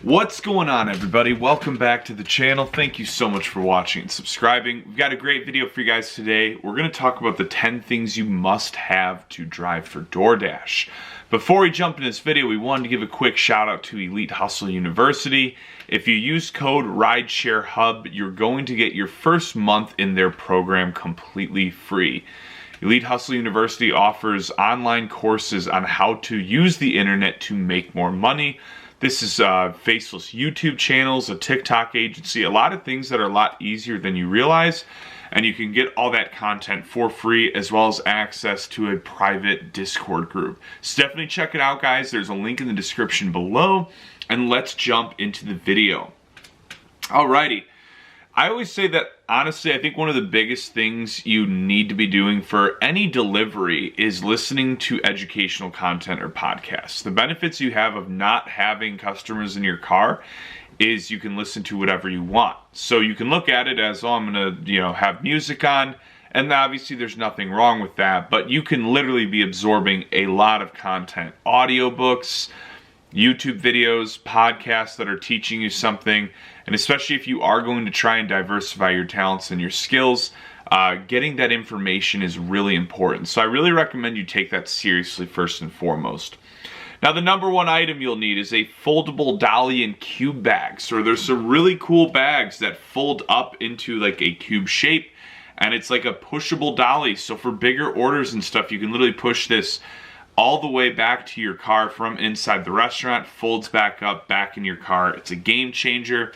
What's going on, everybody? Welcome back to the channel. Thank you so much for watching and subscribing. We've got a great video for you guys today. We're going to talk about the 10 things you must have to drive for Doordash. Before we jump into this video, we wanted to give a quick shout out to Elite Hustle University. If you use code RideshareHub, you're going to get your first month in their program completely free. Elite Hustle University offers online courses on how to use the internet to make more money. This is faceless YouTube channels, a TikTok agency, a lot of things that are a lot easier than you realize. And you can get all that content for free, as well as access to a private Discord group. So definitely check it out, guys. There's a link in the description below. And let's jump into the video. Alrighty. I always say that, honestly, I think one of the biggest things you need to be doing for any delivery is listening to educational content or podcasts. The benefits you have of not having customers in your car is you can listen to whatever you want. So you can look at it as, oh, I'm going to, have music on, and obviously there's nothing wrong with that, but you can literally be absorbing a lot of content. Audiobooks, YouTube videos, podcasts that are teaching you something, and especially if you are going to try and diversify your talents and your skills, getting that information is really important. So I really recommend you take that seriously first and foremost. Now, the number one item you'll need is a foldable dolly and cube bag. So there's some really cool bags that fold up into like a cube shape, and it's like a pushable dolly. So for bigger orders and stuff, you can literally push this all the way back to your car from inside the restaurant, folds back up, back in your car. It's a game changer.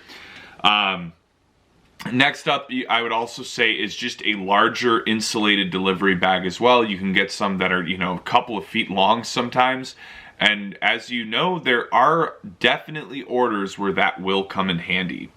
Next up, I would also say is just a larger insulated delivery bag as well. You can get some that are, a couple of feet long sometimes. And as you know, there are definitely orders where that will come in handy.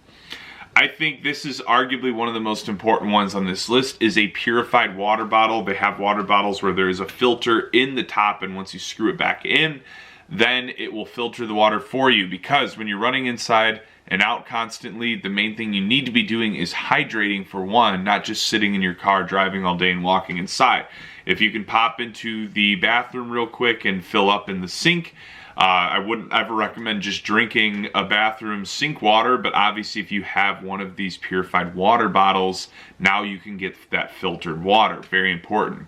I think this is arguably one of the most important ones on this list is a purified water bottle. They have water bottles where there is a filter in the top, and once you screw it back in, then it will filter the water for you, because when you're running inside and out constantly, the main thing you need to be doing is hydrating, for one, not just sitting in your car driving all day and walking inside. If you can pop into the bathroom real quick and fill up in the sink, I wouldn't ever recommend just drinking a bathroom sink water, but obviously if you have one of these purified water bottles, now you can get that filtered water. Very important.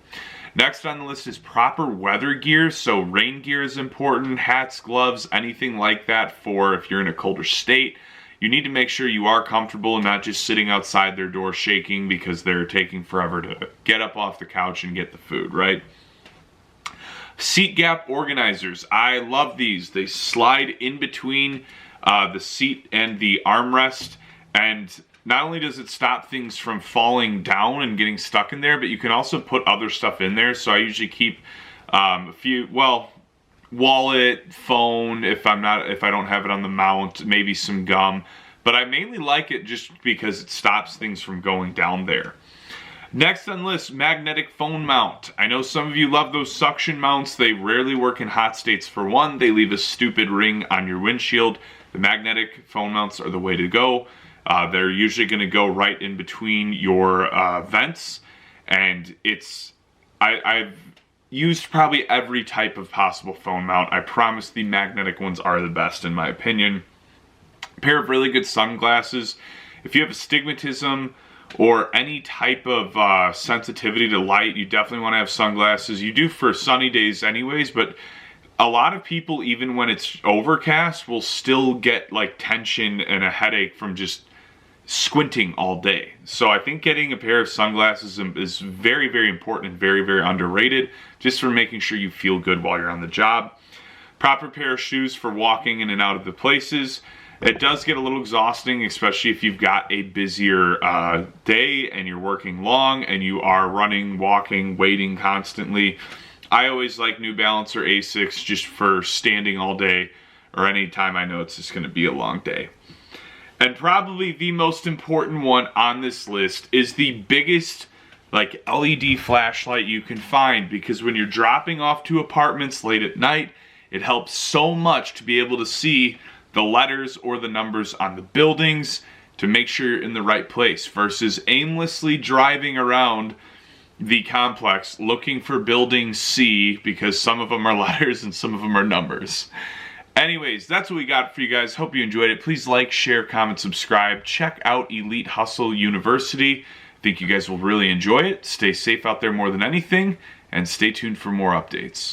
Next on the list is proper weather gear. So rain gear is important, hats, gloves, anything like that for if you're in a colder state. You need to make sure you are comfortable and not just sitting outside their door shaking because they're taking forever to get up off the couch and get the food, right? Seat gap organizers. I love these. They slide in between the seat and the armrest, and not only does it stop things from falling down and getting stuck in there, but you can also put other stuff in there. So I usually keep a few, wallet, phone, if I don't have it on the mount, maybe some gum. But I mainly like it just because it stops things from going down there. Next on the list, magnetic phone mount. I know some of you love those suction mounts. They rarely work in hot states. For one, they leave a stupid ring on your windshield. The magnetic phone mounts are the way to go. They're usually going to go right in between your vents. And I've used probably every type of possible phone mount. I promise the magnetic ones are the best in my opinion. A pair of really good sunglasses. If you have astigmatism or any type of sensitivity to light, you definitely want to have sunglasses. You do for sunny days anyways, but a lot of people, even when it's overcast, will still get like tension and a headache from just squinting all day. So I think getting a pair of sunglasses is very, very important and very, very underrated, just for making sure you feel good while you're on the job. Proper pair of shoes for walking in and out of the places. It does get a little exhausting, especially if you've got a busier day and you're working long and you are running, walking, waiting constantly. I always like New Balance or Asics just for standing all day or any time I know it's just going to be a long day. And probably the most important one on this list is the biggest LED flashlight you can find, because when you're dropping off to apartments late at night, it helps so much to be able to see the letters or the numbers on the buildings to make sure you're in the right place, versus aimlessly driving around the complex looking for building C, because some of them are letters and some of them are numbers. Anyways, that's what we got for you guys. Hope you enjoyed it. Please like, share, comment, subscribe. Check out Elite Hustle University. I think you guys will really enjoy it. Stay safe out there more than anything, and stay tuned for more updates.